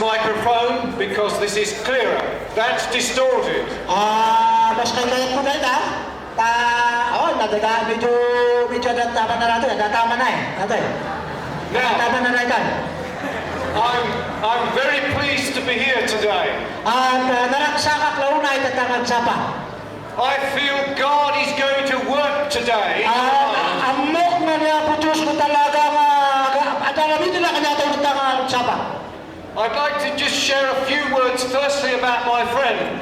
microphone because this is clearer. That's distorted. Mas kaya po na ito. Medyo tama na natin. Tama na eh. Tama na natin. I'm very pleased to be here today. Naraksakak lang na itatangag sapa. I feel God is going to work today. Amok na niya po Diyos ko talaga at alam nito na kanya tayo tangag sapa. I'd like to just share a few words firstly about my friends.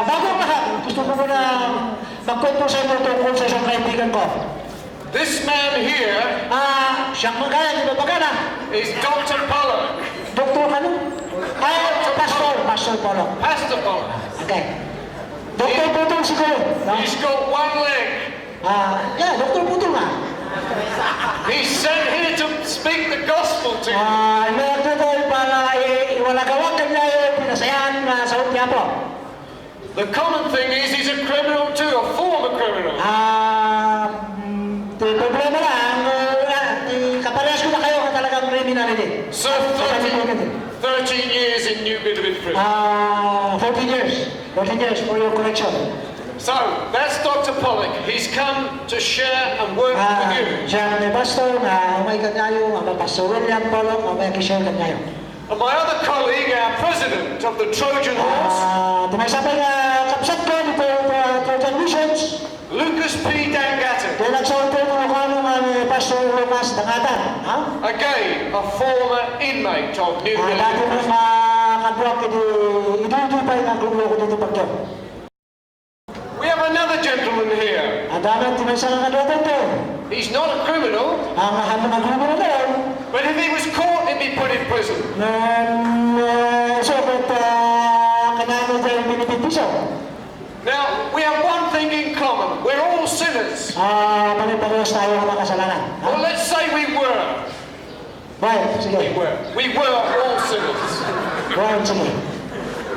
Bago lahat, gusto ko na magkwento sa inyo tungkol sa isang kaibigan ko. This man here Siyang magaya, di ba bagana? is Dr. Pollock. Doktor ano? Pastor Pollock. Pastor Pollock. Okay. Doktor Putol siguro. He's got one leg. Doktor Putol nga. He's sent here to speak the gospel to you. Ito doon para iwalagawag kanya pinasayahan sa utya po. The common thing is he's a criminal too, a former criminal. Problema lang, kaparehas ko na kayo ka talagang criminality. So 13 years in New Bidawin prison. 14 years. 14 years for your correction. So, that's Dr. Pollock. He's come to share and work with you. Siya may pastor na umay kanyayo, ang Pastor William Pollock, umay kishare kanyayo. And my other colleague, our president of the Trojan Horse, Tumaysapay na kapsat ko dito Trojan Missions. Lucas P. Dangatin. Kaya nagsaunto mo kano ng Pastor Lucas Dangatan. Again, a former inmate of New Dati Bidawin mo prison. makadrop idudi pa yung grupo ko dito pagyo. We have another gentleman here. Ang dami tumaysa nga kadrop ito. He's not a criminal, Ang mahal na grupo na lang. but if he was caught, he'd be put in prison. So, kanano tayo binipipiso. Now, we have one thing in common. We're all sinners. Pare-parehas tayo ng mga kasalanan. Well, let's say we were. Right, sige. We were all sinners. Right, sige.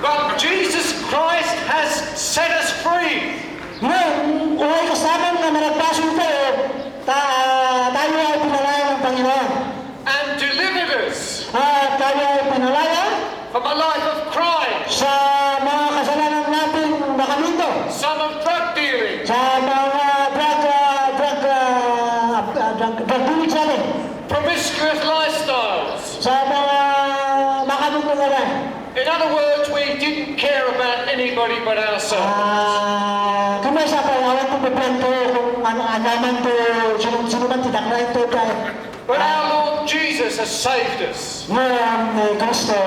But Jesus Christ has set us free. Ngayon, kung ay kasama nga malagpaso tayo, tayo ay pinalaya ng Panginoon. And delivered us Tayo ay pinalaya from a life of crime, sa mga kasalanan natin nakamito. some of drug dealing, Sa mga drug dealings natin. promiscuous lifestyles. Sa mga makamito na lang. In other words, we didn't care about anybody but ourselves. Kumasa pa, awan po beplanto kung ano-anaman to, sino man tidak na ito tayo. But our Lord Jesus has saved us. Ngayon, Kristo,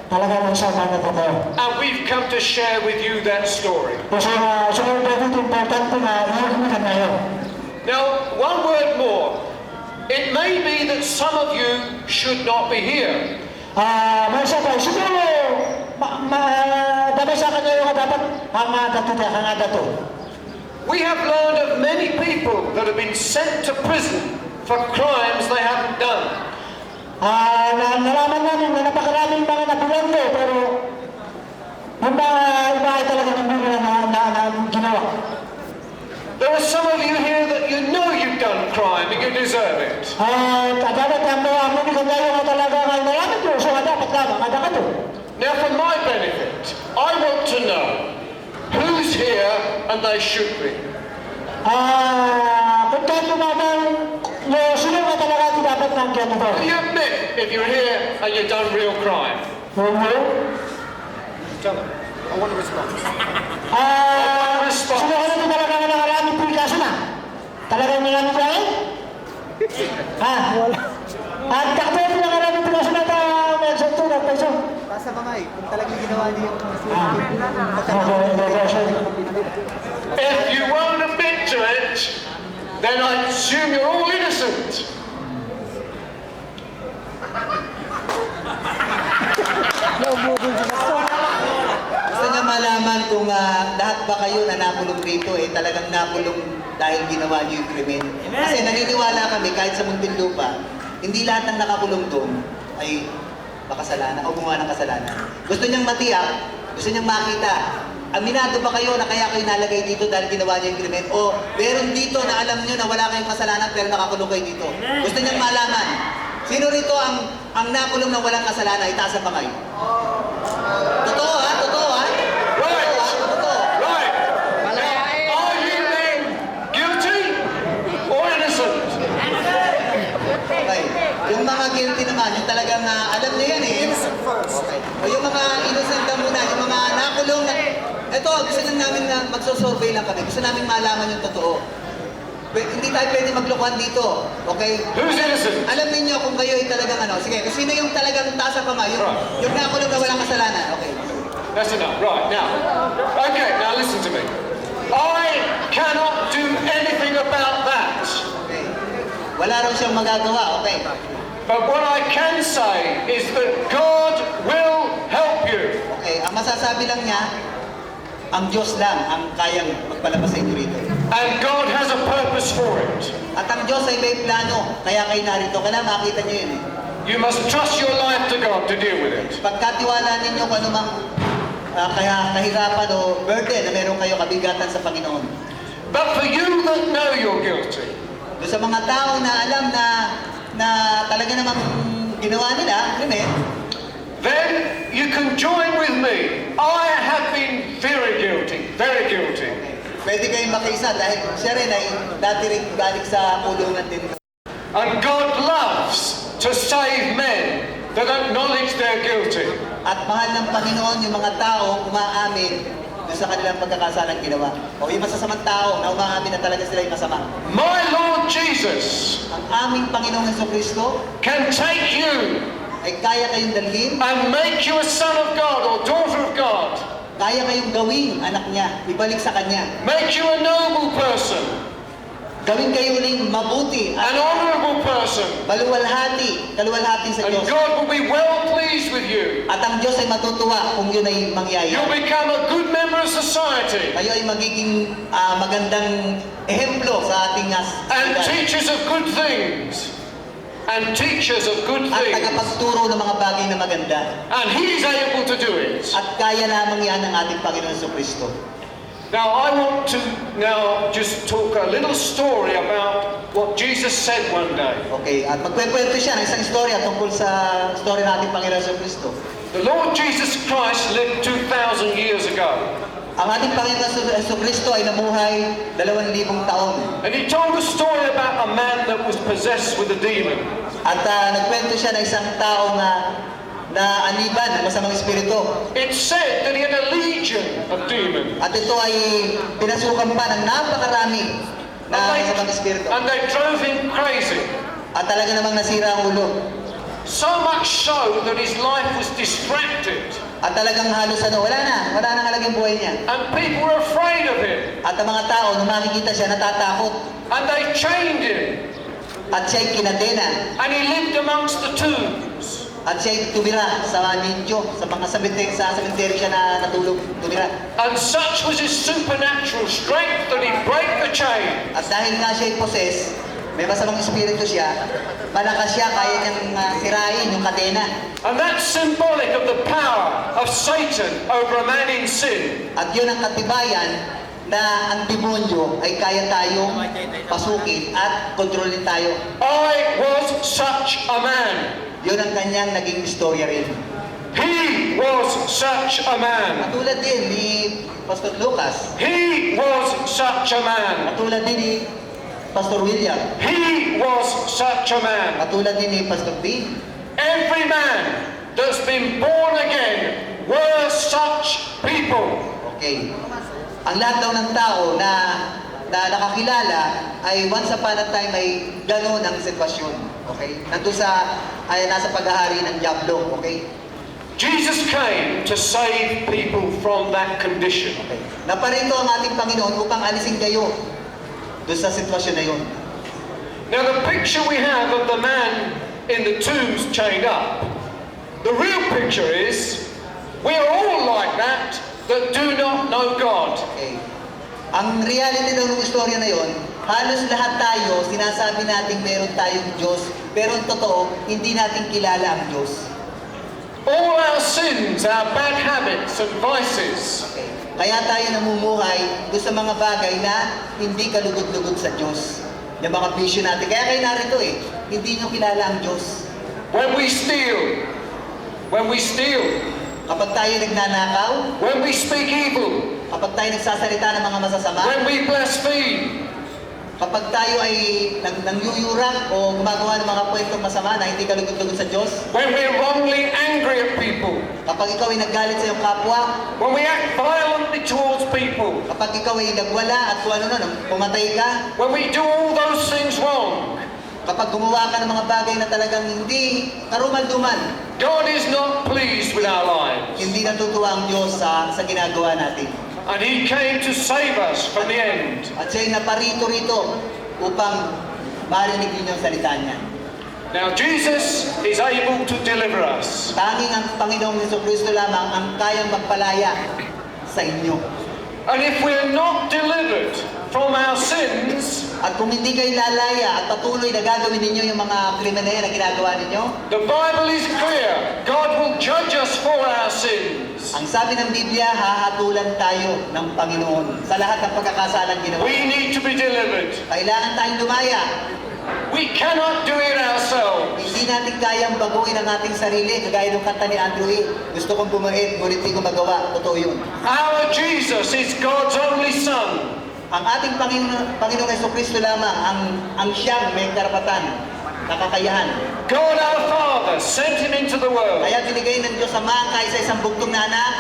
talaga lang siya mga totoo. And we've come to share with you that story. Kasi siguro dito importante na iulit ngayon. Now, one word more. It may be that some of you should not be here. Masa pa, siguro, dapat sa kanya yung dapat hanga dato. We have learned of many people that have been sent to prison for crimes they haven't done. Nalaman namin na napakaraming mga napulando, pero yung mga iba ay talagang hindi na ginawa. There are some of you here that you know you've done crime and you deserve it. Dapat ang mga mo ni kanya yung talaga nga nalaman ko, so dapat lamang, ada ka to. Now, for my benefit, I want to know who's here and they should be. Kung kahit naman, sino nga talaga ito dapat nang gano'n to? Will you admit if you're here and you've done real crime? Tell them. I want a response. Sino ka na talaga nga nangaraming pulikaso na? Talagang nangaraming tayo? Wala. At takto yung nangaraming pulikaso na ito, may eksento na peso. Basta kamay, kung talagang ginawa niyo yung If you won't admit to it, then I assume you're all innocent. Gusto niya malaman kung lahat ba kayo na napulong rito talagang napulong dahil ginawa niyo yung krimen. Kasi naniniwala kami kahit sa munting lupa, hindi lahat ng nakakulong doon ay makasalanan o gumawa ng kasalanan. Gusto niyang matiyak, gusto niyang makita. Aminado ba kayo na kaya kayo nalagay dito dahil ginawa niyo yung krimen? O meron dito na alam niyo na wala kayong kasalanan pero nakakulong kayo dito? Gusto niyang malaman. Sino rito ang nakulong na walang kasalanan? Itaas ang kamay. Totoo ha? Totoo ha? Right. Totoo ha? Totoo. Right. Are you then guilty or innocent? Okay. Yung mga guilty naman, yung talagang alam niyo yan eh. Okay. O yung mga innocent na muna, yung mga nakulong na... Ito, gusto lang namin na magsosurvey lang kami. Gusto namin malaman yung totoo. Hindi tayo pwede maglokohan dito. Okay? Who's innocent? Alam niyo kung kayo ay talagang ano. Sige, kung sino yung talagang taas ang kamay, yung nakulong na walang kasalanan. Okay. That's enough. Right, now. Okay, now listen to me. I cannot do anything about that. Okay. Wala raw siyang magagawa. Okay. But what I can say is that God will help you. Okay. Ang masasabi lang niya, ang Diyos lang ang kayang magpalabas sa inyo rito. And God has a purpose for it. At ang Diyos ay may plano, kaya kayo narito. Kailangan makita niyo yun eh. You must trust your life to God to deal with it. Pagkatiwala ninyo kung anumang kahirapan o burden na meron kayo kabigatan sa Panginoon. But for you that know you're guilty, Doon sa mga tao na alam na talaga namang ginawa nila, krimen, then you can join with me. I have been very guilty, very guilty. pwede kayong makaisa dahil siya rin ay dati rin galing sa kulungan din. And God loves to save men that acknowledge they're guilty. At mahal ng Panginoon yung mga tao umaamin doon sa kanilang pagkakasalang ginawa. O yung masasamang tao na umaamin na talaga sila yung masama. My Lord Jesus Ang aming Panginoong Jesucristo can take you ay kaya kayong dalhin, and make you a son of God or daughter of God. kaya kayong gawing anak niya, ibalik sa kanya. Make you a noble person, Gawin kayo uling mabuti an at honorable person. kaluwalhati sa And Diyos. God will be well pleased with you. At ang Diyos ay matutuwa kung yun ay mangyayari. You'll become a good member of society Kayo ay magiging magandang ehemplo sa ating and sociedad. teachers of good things. And teachers of good At things. tagapagturo ng mga bagay na maganda. And He's able to do it. At kaya lamang yan ng ating Panginoon Jesucristo. Now I want to now just talk a little story about what Jesus said one day. Okay, at magkwento siya ng isang istorya tungkol sa story ng ating Panginoon Jesucristo. The Lord Jesus Christ lived 2,000 years ago. Ang ating Panginoon Jesucristo ay namuhay 2,000 taon. And He told a story about a man that was possessed with a demon. At nagkwento siya ng isang tao na aniban ng masamang espiritu. It said that he had a legion of demons. At ito ay pinasukan pa ng napakarami na masamang espiritu. And they drove him crazy. At talaga namang nasira ang ulo. So much so that his life was distracted. At talagang halos wala na halagang buhay niya. And people were afraid of him. At ang mga tao, nung makikita siya, natatakot. And they chained him. At siya'y kinadena. And he lived amongst the tombs. At siya'y tumira sa nicho, sa mga cemetery siya na natulog, tumira. And such was his supernatural strength that he broke the chain. At dahil nga siya'y possess, may masamang espiritu siya, malakas siya, kaya niyang sirain yung kadena. And that's symbolic of the power of Satan over a man in sin. At yun ang katibayan na ang demonyo ay kaya tayong pasukin at kontrolin tayo. I was such a man. Yun ang kanyang naging istorya rin. He was such a man. Katulad din ni Pastor Lucas, He was such a man. katulad din ni Pastor William, He was such a man. katulad din ni Pastor Dean. Every man that's been born again were such people. Okay. Ang lahat daw ng tao na nakakilala ay once upon a time ay gano'n ang sitwasyon. Okay? Nandun nasa paghahari ng Diablo. Okay? Jesus came to save people from that condition. Okay. Naparito ang ating Panginoon upang alisin kayo doon sa sitwasyon na yun. Now the picture we have of the man in the tombs chained up, the real picture is we are all like that do not know God. Okay. Ang reality daw ng istorya na yon, halos lahat tayo, sinasabi natin meron tayong Diyos, pero ang totoo, hindi natin kilala ang Diyos. All our sins, our bad habits and vices, Okay. Kaya tayo namumuhay doon sa mga bagay na hindi kalugod-lugod sa Diyos. Yung mga bisyo natin. Kaya kayo narito hindi nyo kilala ang Diyos. when we steal, kapag tayo nagnanakaw, when we speak evil, kapag tayo nagsasalita ng mga masasama, when we blaspheme, kapag tayo ay nangyuyurak o gumagawa ng mga kwentong masama na hindi kalugod-lugod sa Diyos, when we're wrongly angry at people, kapag ikaw ay naggalit sa iyong kapwa, when we act violently towards people, kapag ikaw ay nagwala at kung ano nun, pumatay ka, when we do all those things wrong, kapag gumawa ka ng mga bagay na talagang hindi karumal-dumal, God is not pleased with our lives. hindi natutuwa ang Diyos sa ginagawa natin. And He came to save us from the end. At siya'y naparito rito upang marinig ninyo ang salita niya. Now Jesus is able to deliver us. Tanging ang Panginoong Jesucristo lamang ang kayang magpalaya sa inyo. And if we're not delivered from our sins, At kung hindi kayo lalaya at patuloy na gagawin ninyo yung mga krimen na yan na ginagawa ninyo, the Bible is clear. God will judge us for our sins. ang sabi ng Biblia, hahatulan tayo ng Panginoon sa lahat ng pagkakasalang ginawa. We need to be delivered. Kailangan tayong lumaya. We cannot do it ourselves. Hindi natin kayang baguhin ang ating sarili, kagaya ng kanta ni Andrew E. Gusto kong bumait, ngunit di ko magawa. Totoo yun. Our Jesus is God's only Son. Ang ating Panginoong Jesucristo lamang ang siyang may karapatan, nakakayahan. God our Father sent Him into the world. Kaya binigay ng Diyos Ama sa isang bugtong na anak,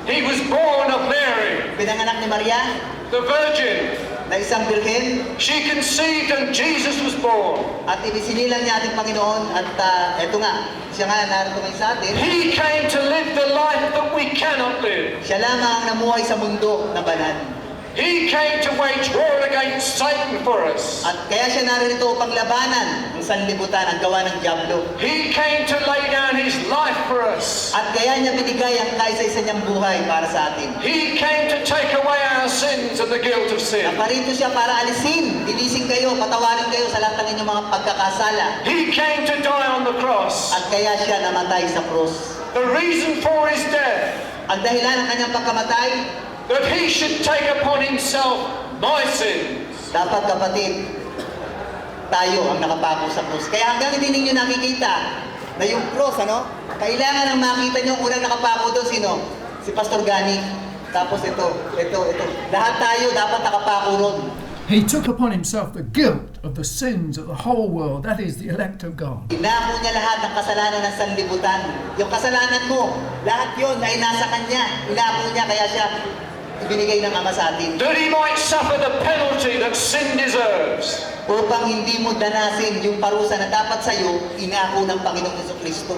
He was born of Mary, pinanganak ni Maria, the Virgin. na isang birhen, She conceived and Jesus was born. at ibisinilang niya ating Panginoon, at eto nga, siya nga narito ngayon sa atin, He came to live the life that we cannot live. siya lamang ang namuhay sa mundo na banal. He came to wage war against Satan for us. At kaya siya narito upang labanan ang sanlibutan, ang gawa ng Diablo. He came to lay down His life for us. At kaya niya binigay ang kaisa-isa niyang buhay para sa atin. He came to take away our sins and the guilt of sin. Naparito siya para alisin, linisin kayo, patawarin kayo sa lahat ng inyong mga pagkakasala. He came to die on the cross. At kaya siya namatay sa krus. The reason for His death, Ang dahilan ng kanyang pagkamatay, that He should take upon Himself my sins. dapat kapatid, tayo ang nakapako sa krus. Kaya hanggang hindi ninyo nakikita na yung krus, kailangan ang makita nyo unang nakapako doon, sino? Si Pastor Gani. Tapos ito. Lahat tayo dapat nakapako ron. He took upon himself the guilt of the sins of the whole world, that is, the elect of God. Inako niya lahat ng kasalanan ng sanlibutan. Yung kasalanan mo, lahat yon ay nasa kanya. Inako niya, kaya siya ibinigay ng Ama sa atin. That He might suffer the penalty that sin deserves. Upang hindi mo danasin yung parusa na dapat sa'yo, inako ng Panginoong Jesucristo.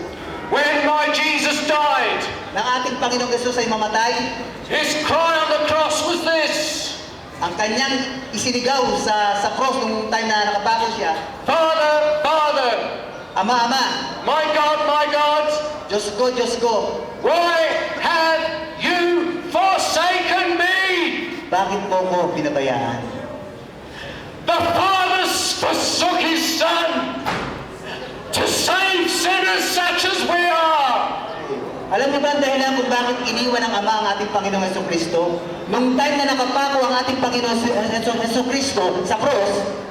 When my Jesus died, Nang ating Panginoong Jesus ay mamatay, His cry on the cross was this: ang kanyang isinigaw sa cross nung time na nakapako siya, Father, Father, Ama, my God, Diyos ko, why have you forsaken me? bakit mo ko pinabayaan? The Father forsook His Son to save sinners such as we are. Alam niyo ba ang dahilan kung bakit iniwan ng Ama ang ating Panginoong Jesucristo? Nung time na nakapako ang ating Panginoong Jesucristo sa cross,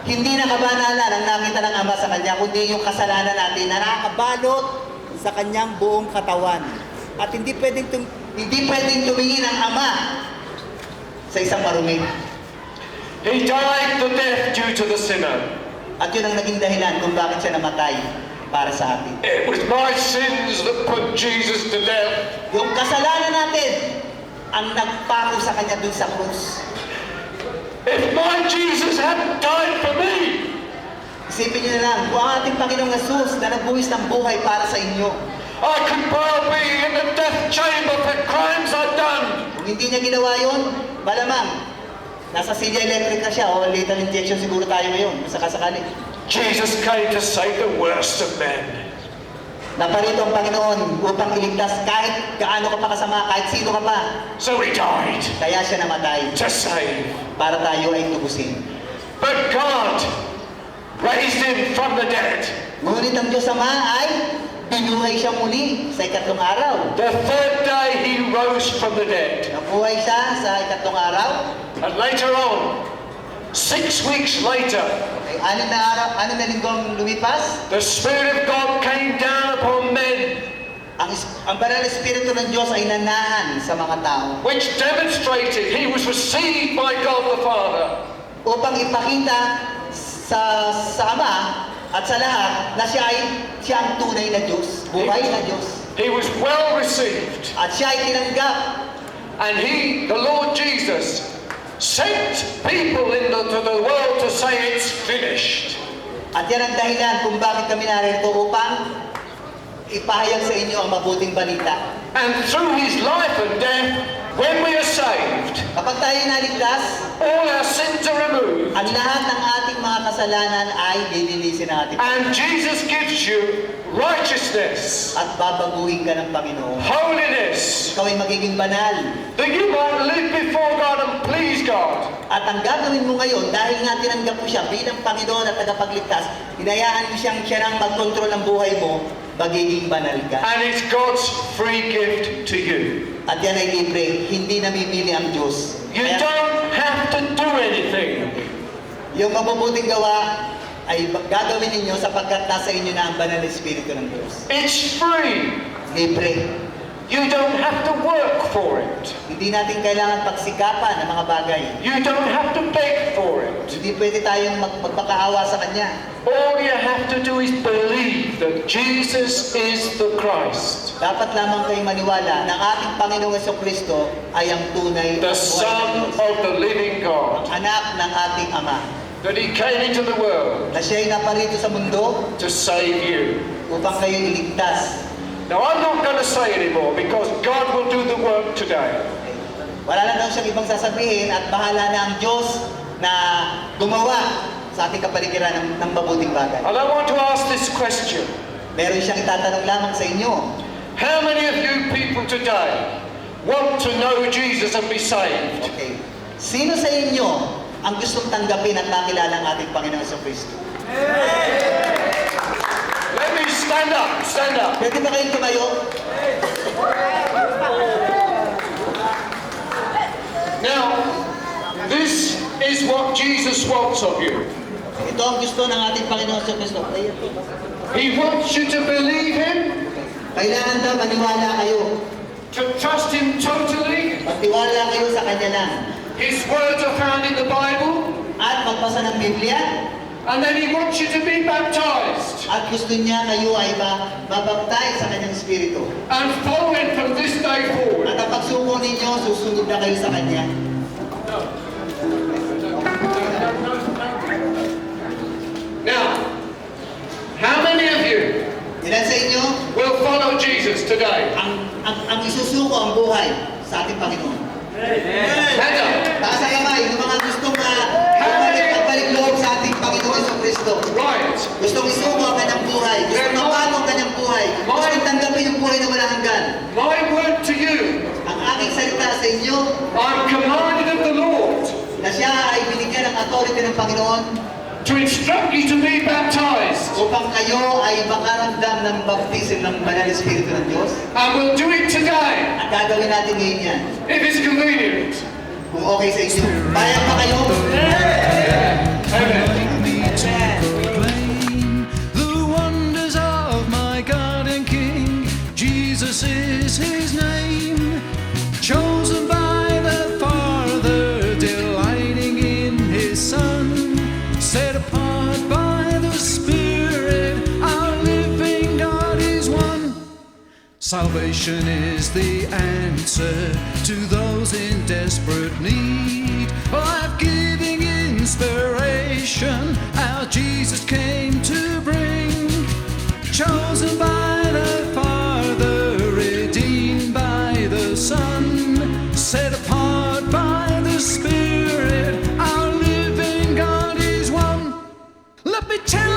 hindi nakabanalan ang nakita ng Ama sa Kanya, kundi yung kasalanan natin na nakakabalot sa Kanyang buong katawan. At hindi pwedeng tumingin ang Ama sa isang marumi. He died the death due to the sinner. At yun ang naging dahilan kung bakit siya namatay para sa atin. It was my sins that put Jesus to death. Yung kasalanan natin ang nagpako sa Kanya dun sa krus. If my Jesus hadn't died for me, Isipin niyo na lang, kung ang ating Panginoong Jesus na nagbuwis ng buhay para sa inyo, I could well be in the death chamber for crimes I'd done. kung hindi niya ginawa yun, malamang, nasa silya electric na siya o lethal injection siguro tayo ngayon, kung sakasakali. Jesus came to save the worst of men. Naparito ang Panginoon upang iligtas kahit gaano ka pa kasama, kahit sino ka pa. So He died Kaya siya namatay to save. para tayo ay tubusin. But God raised Him from the dead. Ngunit ang Diyos Ama ay binuhay siya muli sa ikatlong araw. The third day He rose from the dead. Nabuhay siya sa ikatlong araw. And later on, 6 weeks later, Okay, anim na linggong lumipas, the Spirit of God came down upon men, ang banal na Espiritu ng Diyos ay nanahan sa mga tao which demonstrated he was received by God the Father. upang ipakita sa Ama at sa lahat na siya ang tunay na Diyos, buhay na Diyos. He was well received. At siya ay tinanggap. And he, the Lord Jesus, sent people into the world to say it's finished. At yan ang dahilan kung bakit kami narito upang ipahayag sa inyo ang mabuting balita. And through his life and death, when we are saved, Kapag tayo naligtas, all our sins are removed. ang lahat ng ating mga kasalanan ay lilinisin natin. And Jesus gives you righteousness, At babaguhin ka ng Panginoon. holiness, Ikaw ay magiging banal. that you might live before God and please God. At ang gagawin mo ngayon, dahil nga tinanggap mo siya bilang Panginoon at tagapagligtas, hinayaan mo siya nang magkontrol ng buhay mo, magiging banal ka. And it's God's free gift to you. At yan ay libre, hindi namimili ang Diyos. You Kaya, don't have to do anything. yung mabubuting gawa ay gagawin ninyo sapagkat nasa inyo na ang banal na Espiritu ng Diyos. It's free. Libre. You don't have to work for it. Hindi natin kailangan pagsikapan ng mga bagay. You don't have to beg for it. Hindi pwede tayong magpakaawa sa Kanya. All you have to do is believe that Jesus is the Christ, Dapat lamang kayong maniwala na ang ating Panginoong Jesucristo ay ang tunay the at buhay na Son Diyos. of the living God, Anak ng ating Ama. that he came into the world Na siya'y naparito sa mundo to save you. upang kayo iligtas. Now, I'm not going to say anymore because God will do the work today. Wala na daw siyang ibang sasabihin at bahala na ang Diyos na gumawa sa ating kapaligiran ng mabuting bagay. And I want to ask this question. Meron siyang itatanong lamang sa inyo. How many of you people today want to know Jesus and be saved? Okay. Sino sa inyo ang gustong tanggapin at makilala ang ating Panginoong Jesucristo? Let me stand up, stand up. Pwede ba kayong tumayo? Now, this is what Jesus wants of you. Ito ang gusto ng ating Panginoong Jesucristo. He wants you to believe Him, Kailangan daw maniwala kayo. to trust Him totally. Magtiwala kayo sa Kanya lang. His words are found in the Bible. At magbasa ng Biblia. And then He wants you to be baptized At gusto niya kayo ay mabaptize sa Kanyang Espiritu. and follow Him from this day forward. At ang pagsuko ninyo, susunod na kayo sa Kanya. Now, how many of you Ilan sa inyo will follow Jesus today? ang isusuko ang buhay sa ating Panginoon? Hands up. Taas ang kamay ng mga gustong pagbalik loob sa ating Panginoon Jesucristo. Right. Gustong isuko ang kanyang buhay. Gustong mabago ang kanyang buhay. Gustong tanggapin yung buhay na walang hanggan. My word to you, Ang aking salita sa inyo I'm commanded of the Lord na siya ay binigyan ng authority ng Panginoon to instruct you to be baptized. upang kayo ay makaramdam ng baptism ng Banal na Espiritu ng Diyos. And we'll do it today, At gagawin natin ngayon yan. if it's convenient. Kung okay sa inyo. Payag pa kayo? Amen. Proclaim the wonders of my God and King. Jesus is His name, chosen by the Father, delighting in His Son, set apart by the Spirit. Our living God is one. Salvation is the answer to those in desperate need. Life-giving inspiration our Jesus came to bring. Chosen by the Father, redeemed by the Son, set apart by the Spirit. Our living God is one. Let me tell